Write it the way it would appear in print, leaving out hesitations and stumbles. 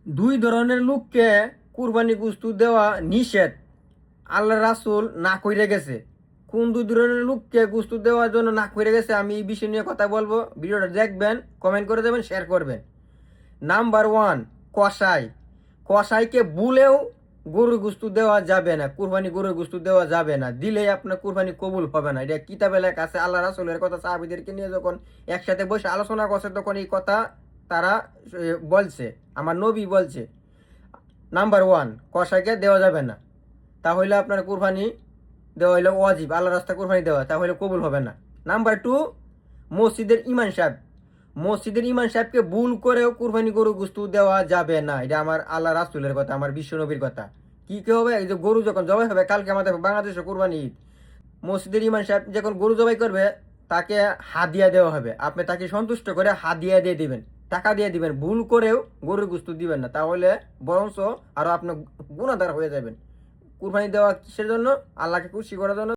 দুই ধরনের লোককে কুরবানি গোশত দেওয়া নিষেধ, আল্লাহ রাসূল না কইরে গেছে। কোন দুই ধরনের লোককে গোশত দেওয়ার জন্য না কইরে গেছে আমি এই বিষয় নিয়ে কথা বলবো। ভিডিওটা দেখবেন, কমেন্ট করে দেবেন, শেয়ার করবেন। নাম্বার 1, কসাই। কসাইকে ভুলেও গরুর গোশত দেওয়া যাবে না, কুরবানি গরুর গোশত দেওয়া যাবে না, দিলেই আপনার কুরবানি কবুল হবে না। এটা কিতাবে লেখা আছে। আল্লাহ রাসূলের কথা সাহাবীদেরকে নিয়ে যখন একসাথে বসে আলোচনা করছে তখন এই কথা তারা বলছে, আমার নবী বলছে। নাম্বার 1, কসাইকে দেওয়া যাবে না, তাহলে আপনার কুরবানি দেওয়া হইলে ওয়াজিব, আল্লাহ রাস্তা কুরবানি দেওয়া, তাহলে কবুল হবে না। নাম্বার 2, মসজিদের ইমাম সাহেব। মসজিদের ইমাম সাহেবকে ভুল করেও কুরবানি গরু গোশত দেওয়া যাবে না। এটা আমার আল্লাহ রাসূলের কথা, আমার বিশ্ব নবীর কথা। কি হবে, এই যে গরু যখন জবাই হবে, কালকে আমাদের বাংলাদেশে কুরবানি ঈদ, মসজিদের ইমাম সাহেব যখন গরু জবাই করবে তাকে হাদিয়া দেওয়া হবে। আপনি তাকে সন্তুষ্ট করে হাদিয়া দিয়ে দিবেন, টাকা দিয়ে দিবেন। ভুল করেও গরুর গোশত দিবেন না, তাহলে বরঞ্চ আরো আপনি গুনাহগার হয়ে যাবেন। কুরবানি দেওয়া কিসের জন্য? আল্লাহকে খুশি করার জন্য।